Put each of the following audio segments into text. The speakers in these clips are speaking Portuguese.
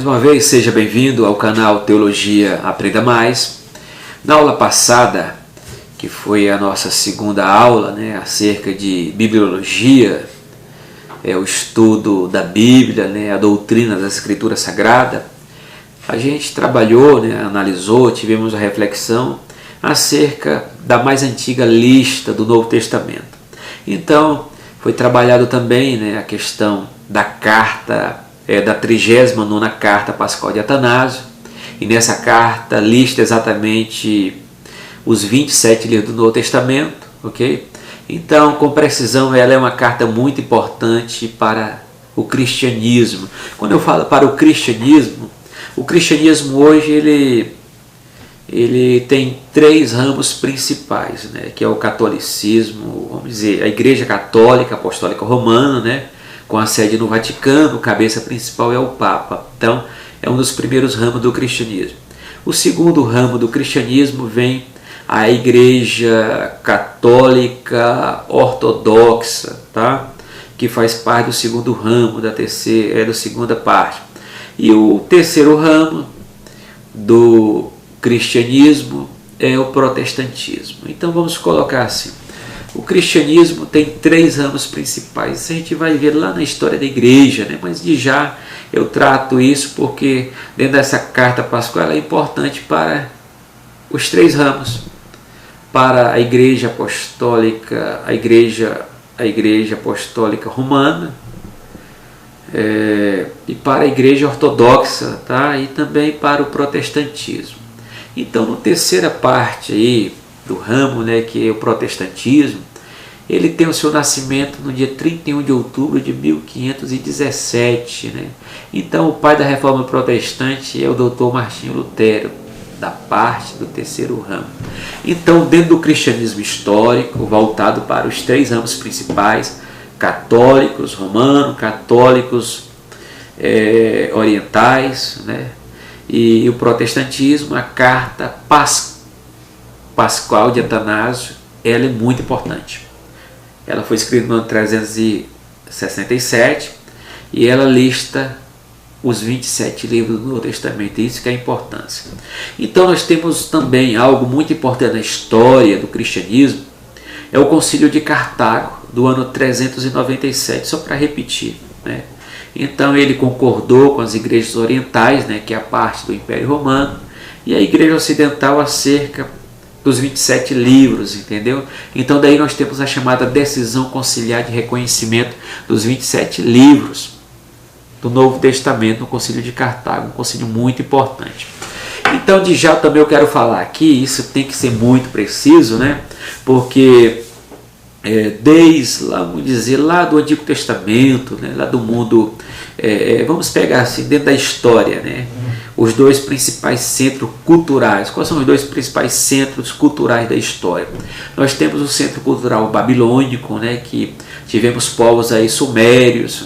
uma vez, seja bem-vindo ao canal Teologia Aprenda Mais. Na aula passada, que foi a nossa segunda aula, acerca de bibliologia, o estudo da Bíblia, a doutrina das Escrituras Sagradas, a gente trabalhou, analisou, tivemos a reflexão acerca da mais antiga lista do Novo Testamento. Então, foi trabalhado também a questão da carta, da 39ª carta pascal de Atanásio, e nessa carta lista exatamente os 27 livros do Novo Testamento, ok? Então, com precisão, ela é uma carta muito importante para o cristianismo. Quando eu falo para o cristianismo hoje ele tem três ramos principais, que é o catolicismo, vamos dizer, a Igreja Católica Apostólica Romana, com a sede no Vaticano, o cabeça principal é o Papa. Então, é um dos primeiros ramos do cristianismo. O segundo ramo do cristianismo vem a Igreja Católica Ortodoxa, que faz parte do segundo ramo, da segunda parte. E o terceiro ramo do cristianismo é o protestantismo. Então vamos colocar assim: o cristianismo tem três ramos principais. Isso a gente vai ver lá na história da igreja, mas de já eu trato isso porque dentro dessa carta pascal ela é importante para os três ramos, para a igreja apostólica, a igreja apostólica romana, e para a igreja ortodoxa, e também para o protestantismo. Então, na terceira parte aí do ramo, que é o protestantismo, ele tem o seu nascimento no dia 31 de outubro de 1517. Então, o pai da reforma protestante é o Dr. Martinho Lutero, da parte do terceiro ramo. Então, dentro do cristianismo histórico, voltado para os três ramos principais, católicos, romanos, católicos orientais, e o protestantismo, a carta pascal de Atanásio, ela é muito importante. Ela foi escrita no ano 367 e ela lista os 27 livros do Novo Testamento. Isso que é a importância. Então nós temos também algo muito importante na história do cristianismo, é o Concílio de Cartago, do ano 397, só para repetir. Então ele concordou com as igrejas orientais, que é a parte do Império Romano, e a igreja ocidental acerca dos 27 livros, entendeu? Então daí nós temos a chamada decisão conciliar de reconhecimento dos 27 livros do Novo Testamento no Concílio de Cartago, um concílio muito importante. Então de já também eu quero falar aqui, isso tem que ser muito preciso, porque desde lá, vamos dizer, lá do Antigo Testamento, lá do mundo, vamos pegar assim, dentro da história, os dois principais centros culturais. Quais são os dois principais centros culturais da história? Nós temos o centro cultural babilônico, que tivemos povos aí sumérios,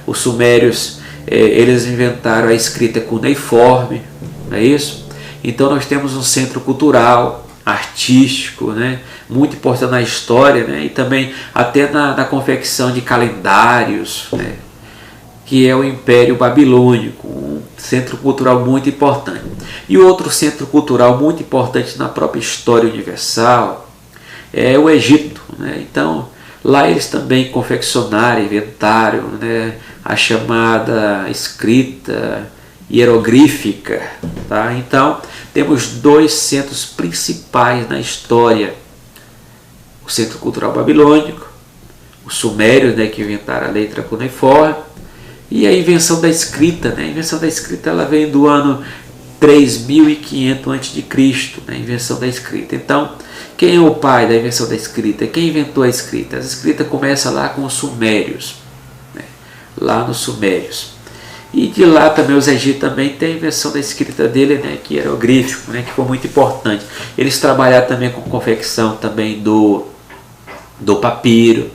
Os sumérios, eles inventaram a escrita cuneiforme, não é isso? Então nós temos um centro cultural, artístico, muito importante na história, e também até na confecção de calendários, que é o Império Babilônico, um centro cultural muito importante. E outro centro cultural muito importante na própria história universal é o Egito. Então, lá eles também confeccionaram, inventaram a chamada escrita hieroglífica. Então, temos dois centros principais na história: o centro cultural babilônico, os sumérios, que inventaram a letra cuneiforme, e a invenção da escrita. A invenção da escrita ela vem do ano 3500 a.C., a invenção da escrita. Então, quem é o pai da invenção da escrita? Quem inventou a escrita? A escrita começa lá com os sumérios, lá nos sumérios. E de lá também os egípcios também tem a invenção da escrita dele, que era o hieroglífico, que foi muito importante. Eles trabalharam também com confecção também do papiro.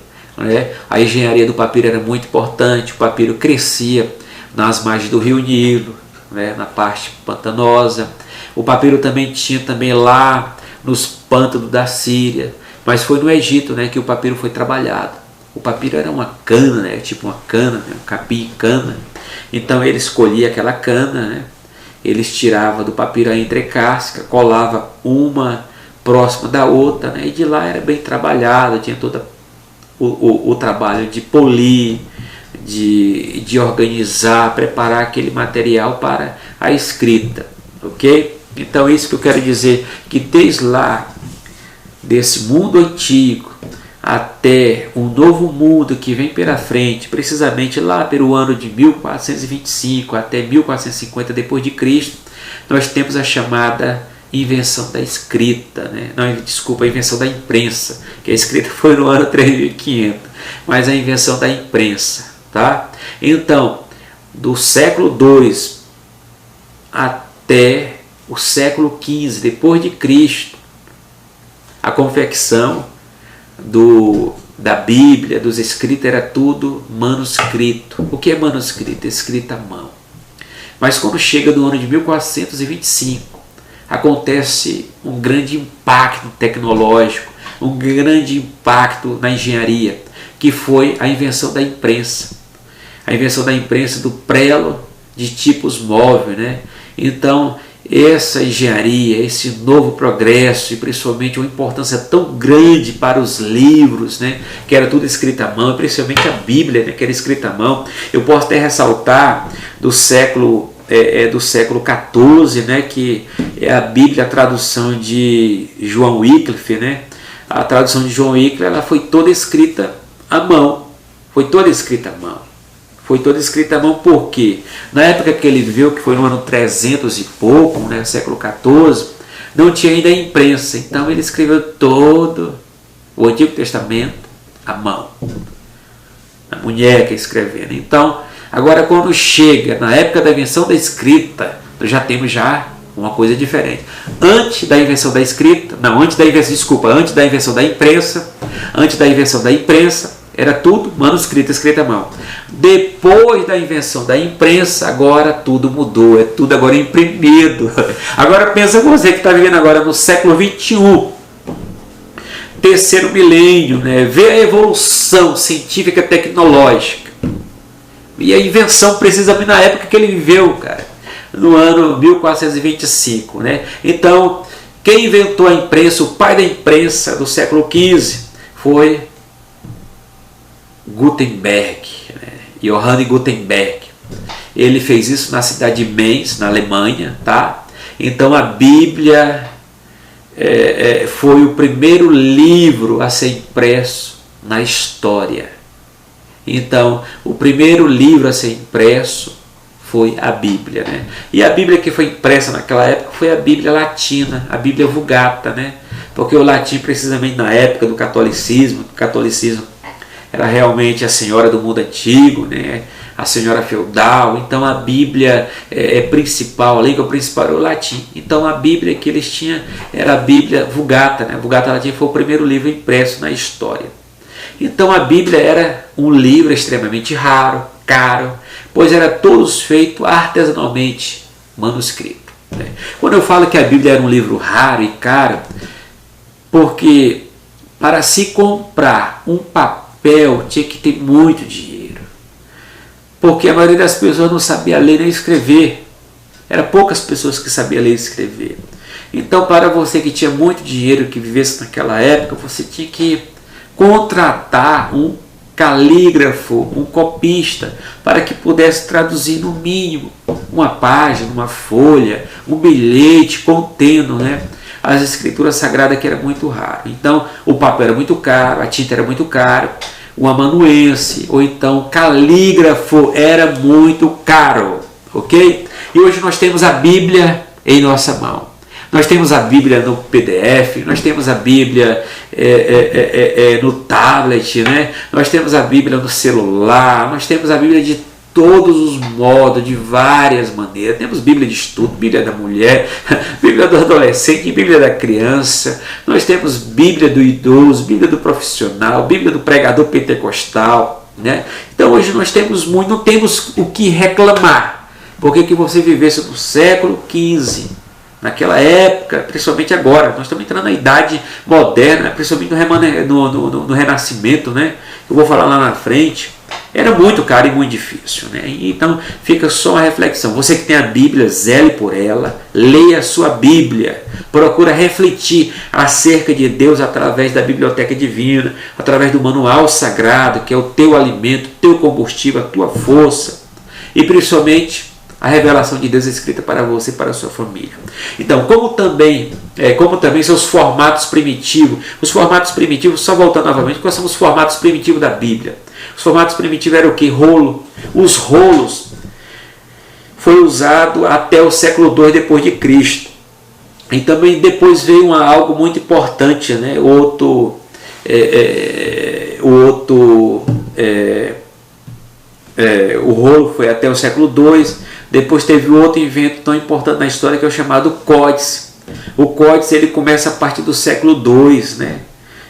A engenharia do papiro era muito importante. O papiro crescia nas margens do rio Nilo, na parte pantanosa. O papiro também tinha também lá nos pântanos da Síria, mas foi no Egito que o papiro foi trabalhado. O papiro era uma cana, tipo uma cana, um capim cana, Então ele escolhia aquela cana, né? Eles tiravam do papiro a entrecasca, colava uma próxima da outra, né? E de lá era bem trabalhado, tinha todo o trabalho de polir, de organizar, preparar aquele material para a escrita, ok? Então isso que eu quero dizer, que desde lá, desse mundo antigo, até um novo mundo que vem pela frente, precisamente lá pelo ano de 1425 até 1450 depois de Cristo, nós temos a chamada invenção da escrita, né? Não, desculpa, a invenção da imprensa, que a escrita foi no ano 3500, mas a invenção da imprensa, tá? Então, do século II até o século XV depois de Cristo, a confecção da Bíblia, dos escritos, era tudo manuscrito. O que é manuscrito? Escrita à mão. Mas quando chega no ano de 1425, acontece um grande impacto tecnológico, um grande impacto na engenharia, que foi a invenção da imprensa. A invenção da imprensa, do prelo de tipos móveis, né? Então, essa engenharia, esse novo progresso e principalmente uma importância tão grande para os livros, né, que era tudo escrito à mão, principalmente a Bíblia, né, que era escrita à mão. Eu posso até ressaltar do século XIV, né, que é a Bíblia, a tradução de João Wycliffe, né? A tradução de João Wycliffe, ela foi toda escrita à mão. Foi toda escrita à mão. Foi toda escrita à mão porque na época que ele viveu, que foi no ano 300 e pouco, né, século XIV, não tinha ainda a imprensa. Então ele escreveu todo o Antigo Testamento à mão. A mulher escrevendo. Então, agora quando chega na época da invenção da escrita, nós já temos uma coisa diferente. Antes da invenção da escrita, antes da invenção da imprensa, era tudo manuscrito, escrito à mão. Depois da invenção da imprensa, agora tudo mudou, é tudo agora imprimido. Agora pensa você que está vivendo agora no século XXI, terceiro milênio, né? Vê a evolução científica tecnológica. E a invenção precisamente na época que ele viveu, cara, no ano 1425, né? Então, quem inventou a imprensa, o pai da imprensa do século XV, foi Gutenberg, né? Johann Gutenberg. Ele fez isso na cidade de Mainz, na Alemanha, tá? Então a Bíblia foi o primeiro livro a ser impresso na história. Então o primeiro livro a ser impresso foi a Bíblia, né? E a Bíblia que foi impressa naquela época foi a Bíblia latina, a Bíblia Vulgata, né? Porque o latim, precisamente na época do catolicismo era realmente a senhora do mundo antigo, né? A senhora feudal. Então a Bíblia principal, a língua principal era o latim. Então a Bíblia que eles tinham era a Bíblia Vulgata, né? Vulgata latim foi o primeiro livro impresso na história. Então a Bíblia era um livro extremamente raro, caro, pois era todos feito artesanalmente, manuscrito, né? Quando eu falo que a Bíblia era um livro raro e caro, porque para se comprar um papel tinha que ter muito dinheiro, porque a maioria das pessoas não sabia ler nem escrever. Eram poucas pessoas que sabiam ler e escrever. Então, para você que tinha muito dinheiro, que vivesse naquela época, você tinha que contratar um calígrafo, um copista, para que pudesse traduzir no mínimo uma página, uma folha, um bilhete contendo, né, as escrituras sagradas, que era muito raro. Então o papel era muito caro, a tinta era muito caro, o amanuense ou então calígrafo era muito caro, ok? E hoje nós temos a Bíblia em nossa mão. Nós temos a Bíblia no PDF, nós temos a Bíblia no tablet, né? Nós temos a Bíblia no celular, nós temos a Bíblia de todos os modos, de várias maneiras. Temos Bíblia de estudo, Bíblia da mulher, Bíblia do adolescente, Bíblia da criança. Nós temos Bíblia do idoso, Bíblia do profissional, Bíblia do pregador pentecostal, né? Então hoje nós temos muito, não temos o que reclamar, porque que você vivesse no século XV, naquela época, principalmente agora, nós estamos entrando na idade moderna, principalmente no Renascimento, né? Eu vou falar lá na frente. era muito caro e muito difícil, né? Então fica só uma reflexão. Você que tem a Bíblia, zele por ela, leia a sua Bíblia, procura refletir acerca de Deus através da Biblioteca Divina, através do Manual Sagrado, que é o teu alimento, o teu combustível, a tua força, e principalmente a revelação de Deus escrita para você e para a sua família. Então, como também seus formatos primitivos, os formatos primitivos, só voltando novamente, quais são os formatos primitivos da Bíblia? Os formatos primitivos eram o que? Rolo. Os rolos foi usado até o século II depois de Cristo. E também depois veio algo muito importante, né? O rolo foi até o século II. Depois teve outro invento tão importante na história que é o chamado códice. O códice ele começa a partir do século II, né?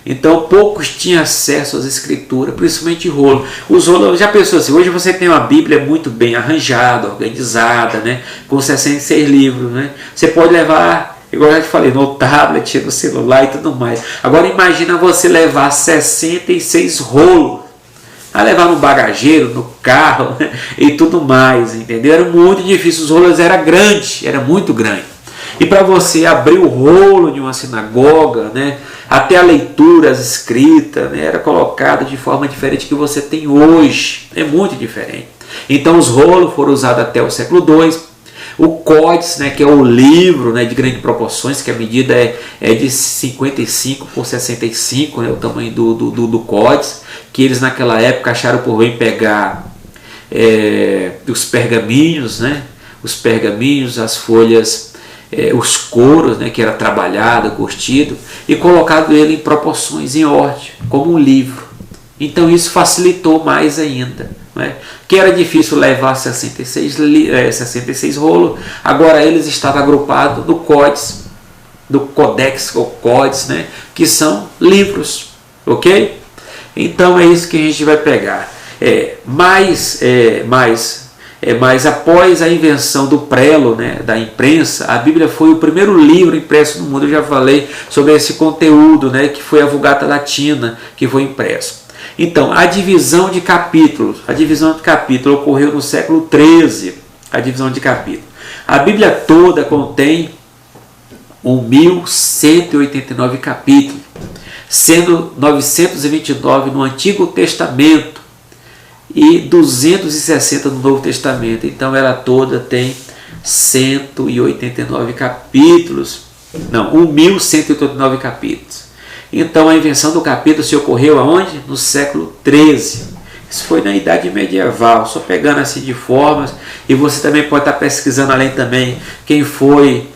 Então poucos tinham acesso às escrituras, principalmente rolo. Os rolos, já pensou assim, hoje você tem uma Bíblia muito bem arranjada, organizada, né? Com 66 livros, né? Você pode levar, igual eu já te falei, no tablet, no celular e tudo mais. Agora imagina você levar 66 rolos, a levar no bagageiro, no carro, né? E tudo mais, entendeu? Era muito difícil, os rolos eram grandes, era muito grande. E para você abrir o rolo de uma sinagoga, né, até a leitura, as escritas, né, era colocado de forma diferente que você tem hoje. É muito diferente. Então os rolos foram usados até o século II. O códice, né, que é o livro, né, de grandes proporções, que a medida é de 55 por 65, né, o tamanho do códice, que eles naquela época acharam por bem pegar os pergaminhos, né, as folhas, os couros, né, que era trabalhado, curtido, e colocado ele em proporções, em ordem, como um livro. Então isso facilitou mais ainda, né? Que era difícil levar 66 rolos, agora eles estavam agrupados no códice, do codex ou códice, né, que são livros, ok? Então é isso que a gente vai pegar. Mas após a invenção do prelo, né, da imprensa, a Bíblia foi o primeiro livro impresso no mundo. Eu já falei sobre esse conteúdo, né, que foi a Vulgata Latina, que foi impresso. Então, a divisão de capítulos ocorreu no século XIII, a divisão de capítulos. A Bíblia toda contém 1.189 capítulos, sendo 929 no Antigo Testamento e 260 no Novo Testamento. Então ela toda tem 189 capítulos. Não, 1.189 capítulos. Então a invenção do capítulo se ocorreu aonde? No século XIII. Isso foi na Idade Medieval, só pegando assim de formas. E você também pode estar pesquisando além também quem foi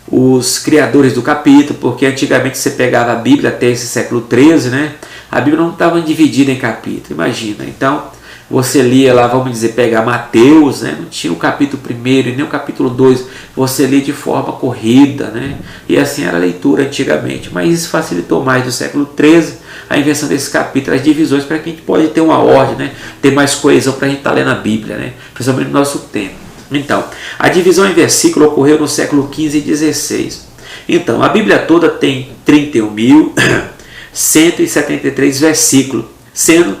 os criadores do capítulo, porque antigamente você pegava a Bíblia até esse século XIII, né? A Bíblia não estava dividida em capítulos, imagina. Então você lia lá, vamos dizer, pegar Mateus, né? Não tinha o capítulo 1 e nem o capítulo 2, você lia de forma corrida, né? E assim era a leitura antigamente, mas isso facilitou mais do século XIII, a invenção desse capítulo, as divisões, para que a gente pode ter uma ordem, né? Ter mais coesão para a gente estar lendo a Bíblia, né? Principalmente no nosso tempo. Então, a divisão em versículo ocorreu no século XV e XVI. Então, a Bíblia toda tem 31.173 versículos, sendo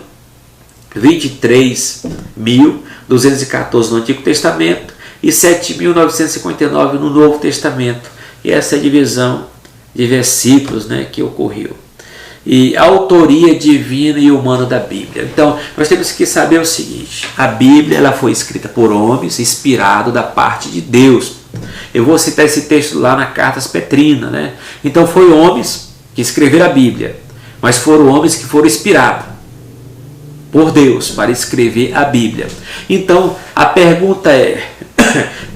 23.214 no Antigo Testamento e 7.959 no Novo Testamento. E essa é a divisão de versículos, né, que ocorreu. E a autoria divina e humana da Bíblia. Então, nós temos que saber o seguinte: a Bíblia ela foi escrita por homens, inspirado da parte de Deus. Eu vou citar esse texto lá na Cartas Petrina, né? Então, foi homens que escreveram a Bíblia, mas foram homens que foram inspirados por Deus para escrever a Bíblia. Então, a pergunta é: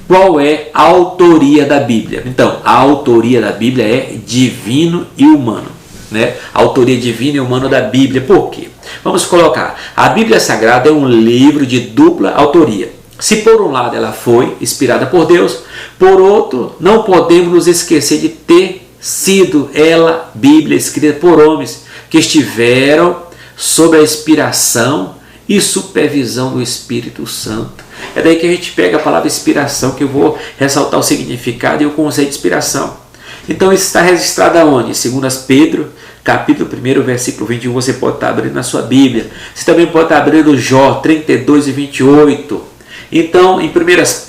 qual é a autoria da Bíblia? Então, a autoria da Bíblia é divino e humano, né? A autoria divina e humana da Bíblia. Por quê? Vamos colocar: a Bíblia Sagrada é um livro de dupla autoria. Se por um lado ela foi inspirada por Deus, por outro, não podemos nos esquecer de ter sido ela, Bíblia, escrita por homens que estiveram sob a inspiração e supervisão do Espírito Santo. É daí que a gente pega a palavra inspiração, que eu vou ressaltar o significado e o conceito de inspiração. Então isso está registrado aonde? Em 2 Pedro, capítulo 1, versículo 21, você pode estar abrindo na sua Bíblia. Você também pode estar abrindo Jó 32 e 28. Então, em 2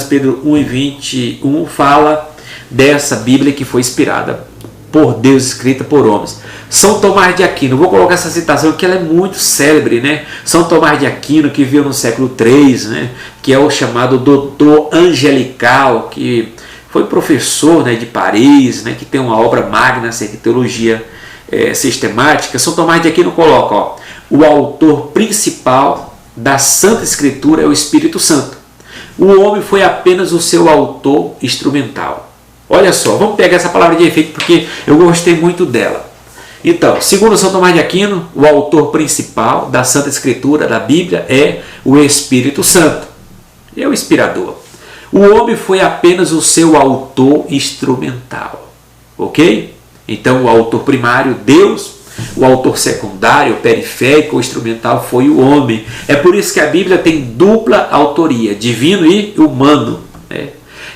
Pedro 1 e 21, fala dessa Bíblia que foi inspirada por Deus, escrita por homens. São Tomás de Aquino, vou colocar essa citação que ela é muito célebre, né? São Tomás de Aquino, que viveu no século III, né? Que é o chamado doutor angelical, que foi professor, né, de Paris, né? Que tem uma obra magna acerca de teologia sistemática. São Tomás de Aquino coloca, ó, o autor principal da Santa Escritura é o Espírito Santo. O homem foi apenas o seu autor instrumental. Olha só, vamos pegar essa palavra de efeito porque eu gostei muito dela. Então, segundo São Tomás de Aquino, o autor principal da Santa Escritura, da Bíblia, é o Espírito Santo. É o inspirador. O homem foi apenas o seu autor instrumental. Ok? Então, o autor primário, Deus. O autor secundário, periférico ou instrumental foi o homem. É por isso que a Bíblia tem dupla autoria, divino e humano. Né?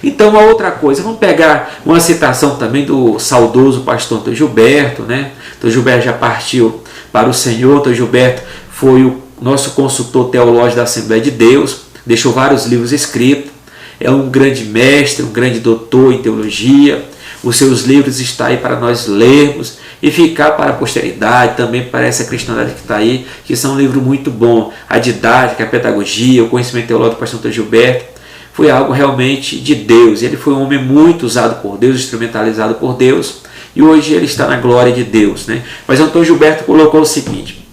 Então, uma outra coisa, vamos pegar uma citação também do saudoso pastor Antônio Gilberto, né? Antônio Gilberto já partiu para o Senhor. Antônio Gilberto foi o nosso consultor teológico da Assembleia de Deus, deixou vários livros escritos, é um grande mestre, um grande doutor em teologia. Os seus livros estão aí para nós lermos e ficar para a posteridade, também para essa cristandade que está aí, que são um livro muito bom. A didática, a pedagogia, o conhecimento teológico do pastor Antônio Gilberto foi algo realmente de Deus. Ele foi um homem muito usado por Deus, instrumentalizado por Deus, e hoje ele está na glória de Deus. Né? Mas Antônio Gilberto colocou o seguinte: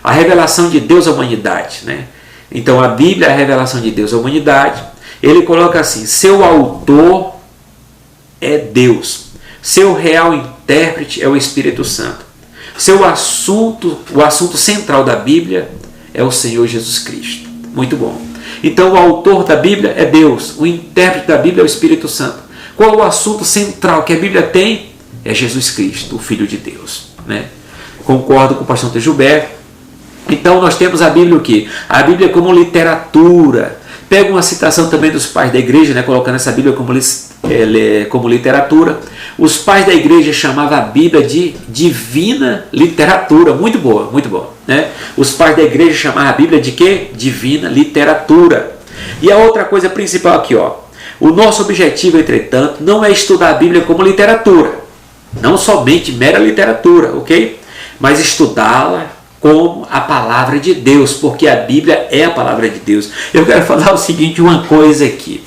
a revelação de Deus à humanidade. Né? Então a Bíblia é a revelação de Deus à humanidade. Ele coloca assim: seu autor é Deus, seu real intérprete é o Espírito Santo, o assunto central da Bíblia é o Senhor Jesus Cristo. Muito bom. Então o autor da Bíblia é Deus, o intérprete da Bíblia é o Espírito Santo. Qual o assunto central que a Bíblia tem? É Jesus Cristo, o Filho de Deus. Né? Concordo com o pastor Antônio Gilberto. Então nós temos a Bíblia o quê? A Bíblia como literatura. Pega uma citação também dos pais da igreja, né, colocando essa Bíblia como literatura. Os pais da igreja chamavam a Bíblia de divina literatura. Muito boa, muito boa. Né? Os pais da igreja chamavam a Bíblia de quê? Divina literatura. E a outra coisa principal aqui, ó. O nosso objetivo, entretanto, não é estudar a Bíblia como literatura. Não somente mera literatura, ok? Mas estudá-la como a palavra de Deus, porque a Bíblia é a palavra de Deus. Eu quero falar o seguinte, uma coisa aqui.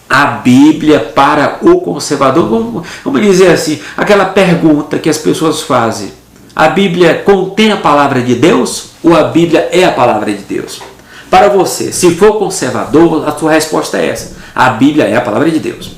A Bíblia para o conservador, vamos dizer assim, aquela pergunta que as pessoas fazem: a Bíblia contém a palavra de Deus ou a Bíblia é a palavra de Deus? Para você, se for conservador, a sua resposta é essa: a Bíblia é a palavra de Deus.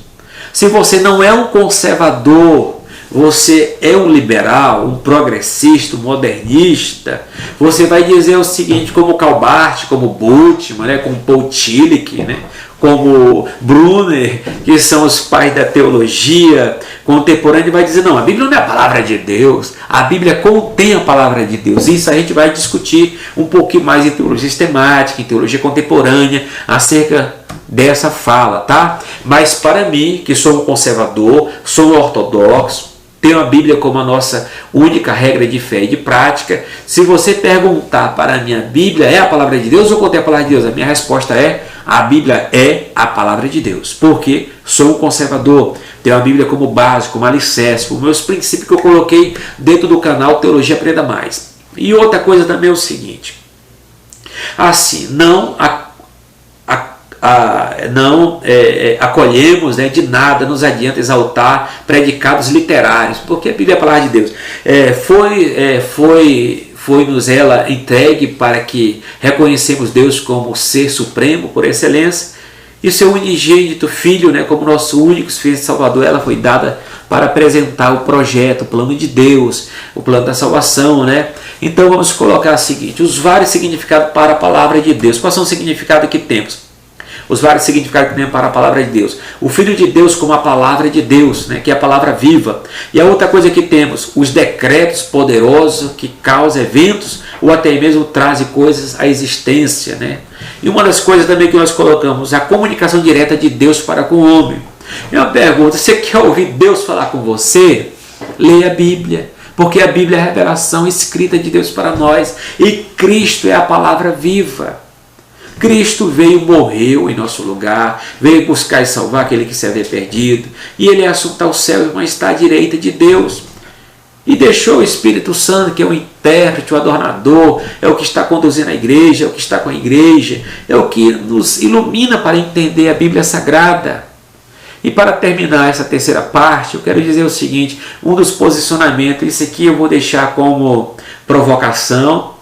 Se você não é um conservador, você é um liberal, um progressista, um modernista, você vai dizer o seguinte, como Karl Barth, como Bultmann, né, como Paul Tillich, né, como Brunner, que são os pais da teologia contemporânea, vai dizer: não, a Bíblia não é a palavra de Deus, a Bíblia contém a palavra de Deus. Isso a gente vai discutir um pouquinho mais em teologia sistemática, em teologia contemporânea, acerca dessa fala, tá? Mas para mim, que sou um conservador, sou um ortodoxo, tenho a Bíblia como a nossa única regra de fé e de prática, se você perguntar para mim, a Bíblia é a palavra de Deus ou contém a palavra de Deus? A minha resposta é: a Bíblia é a palavra de Deus. Porque sou um conservador, tenho a Bíblia como base, como alicerce, os meus princípios que eu coloquei dentro do canal Teologia Aprenda Mais. E outra coisa também é o seguinte: assim, não acolhemos, né, de nada nos adianta exaltar predicados literários, porque a Bíblia é a palavra de Deus. Foi-nos ela entregue para que reconhecemos Deus como ser supremo por excelência, e seu unigênito Filho, né, como nosso único Filho Salvador. Ela foi dada para apresentar o projeto, o plano de Deus, o plano da salvação. Né? Então vamos colocar o seguinte: os vários significados para a palavra de Deus. Quais são os significados que temos? Os vários significados que temos para a palavra de Deus: o Filho de Deus como a palavra de Deus, né, que é a palavra viva. E a outra coisa que temos: os decretos poderosos que causam eventos ou até mesmo trazem coisas à existência. Né? E uma das coisas também que nós colocamos: a comunicação direta de Deus para com o homem. É uma pergunta: você quer ouvir Deus falar com você? Leia a Bíblia. Porque a Bíblia é a revelação escrita de Deus para nós. E Cristo é a palavra viva. Cristo veio, morreu em nosso lugar, veio buscar e salvar aquele que se havia perdido. E ele é assunto ao céu, mas está à direita de Deus. E deixou o Espírito Santo, que é o intérprete, o adornador, é o que está conduzindo a igreja, é o que está com a igreja, é o que nos ilumina para entender a Bíblia Sagrada. E para terminar essa terceira parte, eu quero dizer o seguinte, um dos posicionamentos, isso aqui eu vou deixar como provocação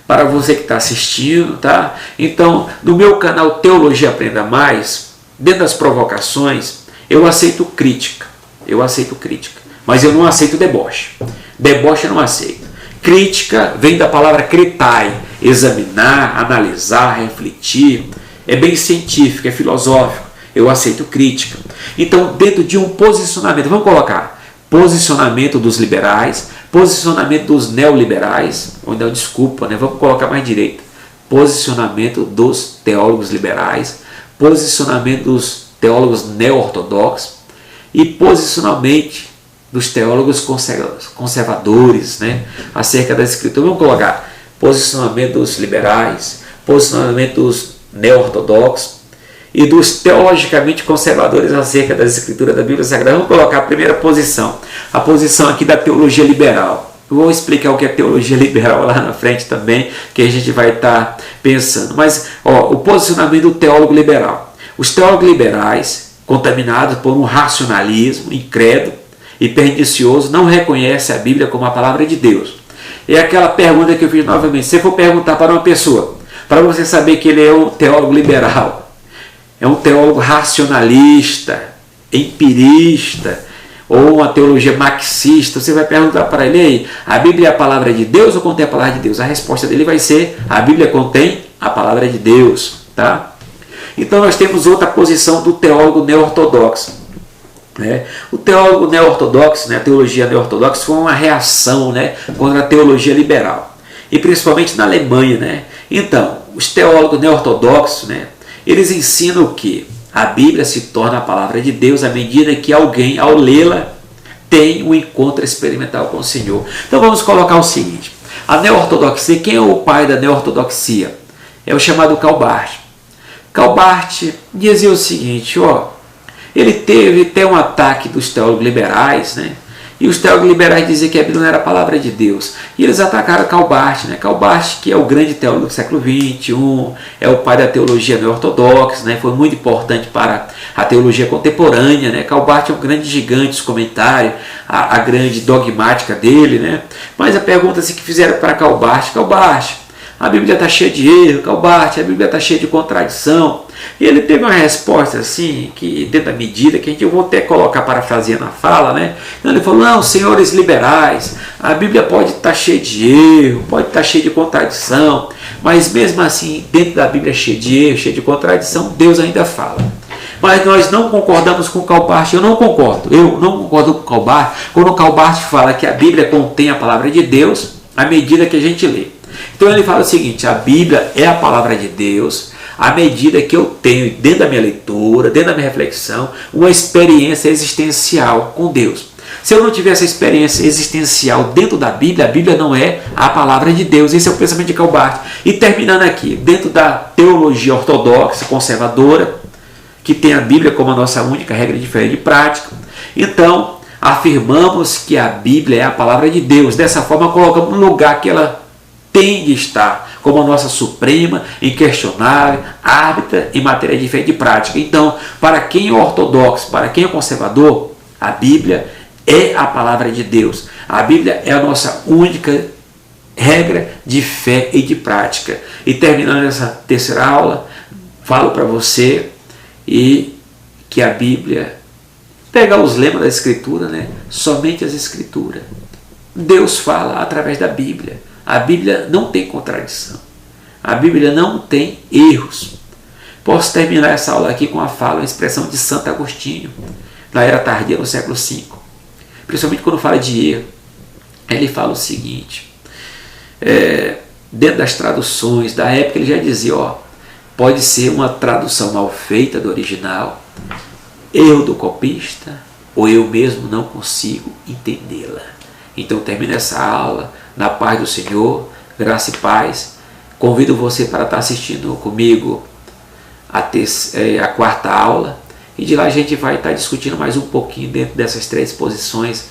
para você que está assistindo, tá? Então, no meu canal Teologia Aprenda Mais, dentro das provocações, eu aceito crítica, mas eu não aceito deboche. Deboche eu não aceito. Crítica vem da palavra critai, examinar, analisar, refletir, é bem científico, é filosófico. Eu aceito crítica. Então, dentro de um posicionamento, vamos colocar posicionamento dos liberais, posicionamento dos neoliberais, ou não, desculpa, né? Vamos colocar mais direito. Posicionamento dos teólogos liberais, posicionamento dos teólogos neo-ortodoxos e posicionamento dos teólogos conservadores, né? Acerca da Escritura. Vamos colocar posicionamento dos liberais, posicionamento dos neo-ortodoxos e dos teologicamente conservadores acerca das Escrituras da Bíblia Sagrada. Vamos colocar a primeira posição, a posição aqui da teologia liberal. Eu vou explicar o que é teologia liberal lá na frente também, que a gente vai estar pensando. Mas o posicionamento do teólogo liberal. Os teólogos liberais, contaminados por um racionalismo incrédulo e pernicioso, não reconhecem a Bíblia como a palavra de Deus. É aquela pergunta que eu fiz novamente. Se você for perguntar para uma pessoa, para você saber que ele é um teólogo liberal, é um teólogo racionalista, empirista, ou uma teologia marxista, você vai perguntar para ele, aí, a Bíblia é a palavra de Deus ou contém a palavra de Deus? A resposta dele vai ser, a Bíblia contém a palavra de Deus. Tá? Então nós temos outra posição do teólogo neo-ortodoxo. Né? O teólogo neo-ortodoxo, né, a teologia neo-ortodoxa, foi uma reação, né, contra a teologia liberal. E principalmente na Alemanha. Né? Então, os teólogos neo-ortodoxos, né, eles ensinam o que? A Bíblia se torna a palavra de Deus à medida que alguém, ao lê-la, tem um encontro experimental com o Senhor. Então vamos colocar o seguinte, a neo-ortodoxia, quem é o pai da neo-ortodoxia? É o chamado Karl Barth. Karl Barth dizia o seguinte, ele teve até um ataque dos teólogos liberais, né? E os teólogos liberais diziam que a Bíblia não era a palavra de Deus. E eles atacaram Karl Barth, né? Karl Barth, que é o grande teólogo do século XXI, é o pai da teologia neo-ortodoxa, né? Foi muito importante para a teologia contemporânea, né? Karl Barth é um grande gigante dos comentários, a grande dogmática dele, né? Mas a pergunta que fizeram para Karl Barth, a Bíblia está cheia de erro, Karl Barth, a Bíblia está cheia de contradição. E ele teve uma resposta assim, que dentro da medida, que eu vou até colocar parafraseando a fala, né? Então ele falou, não, senhores liberais, a Bíblia pode estar cheia de erro, pode estar cheia de contradição, mas mesmo assim, dentro da Bíblia cheia de erro, cheia de contradição, Deus ainda fala. Mas nós não concordamos com Karl Barth, eu não concordo com Karl Barth, quando o Karl Barth fala que a Bíblia contém a palavra de Deus, à medida que a gente lê. Então ele fala o seguinte, a Bíblia é a palavra de Deus, à medida que eu tenho, dentro da minha leitura, dentro da minha reflexão, uma experiência existencial com Deus. Se eu não tiver essa experiência existencial dentro da Bíblia, a Bíblia não é a palavra de Deus. Esse é o pensamento de Karl Barth. E terminando aqui, dentro da teologia ortodoxa, conservadora, que tem a Bíblia como a nossa única regra de fé e de prática, então afirmamos que a Bíblia é a palavra de Deus. Dessa forma, colocamos no lugar que ela tem de estar, como a nossa suprema, inquestionável, árbitra em matéria de fé e de prática. Então, para quem é ortodoxo, para quem é conservador, a Bíblia é a palavra de Deus. A Bíblia é a nossa única regra de fé e de prática. E terminando essa terceira aula, falo para você que a Bíblia, pegar os lemas da Escritura, né? Somente as Escrituras. Deus fala através da Bíblia. A Bíblia não tem contradição. A Bíblia não tem erros. Posso terminar essa aula aqui com uma expressão de Santo Agostinho, na era tardia, no século V. Principalmente quando fala de erro. Ele fala o seguinte, dentro das traduções da época, ele já dizia, pode ser uma tradução mal feita do original, erro do copista, ou eu mesmo não consigo entendê-la. Então termina essa aula na paz do Senhor, graça e paz. Convido você para estar assistindo comigo a quarta aula, e de lá a gente vai estar discutindo mais um pouquinho dentro dessas três posições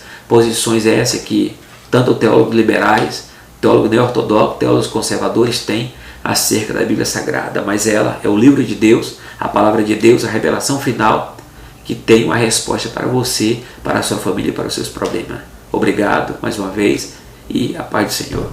essas que tanto teólogos liberais, teólogos neo-ortodoxos, teólogos conservadores têm acerca da Bíblia Sagrada, mas ela é o livro de Deus, a palavra de Deus, a revelação final, que tem uma resposta para você, para a sua família e para os seus problemas. Obrigado mais uma vez e a paz do Senhor.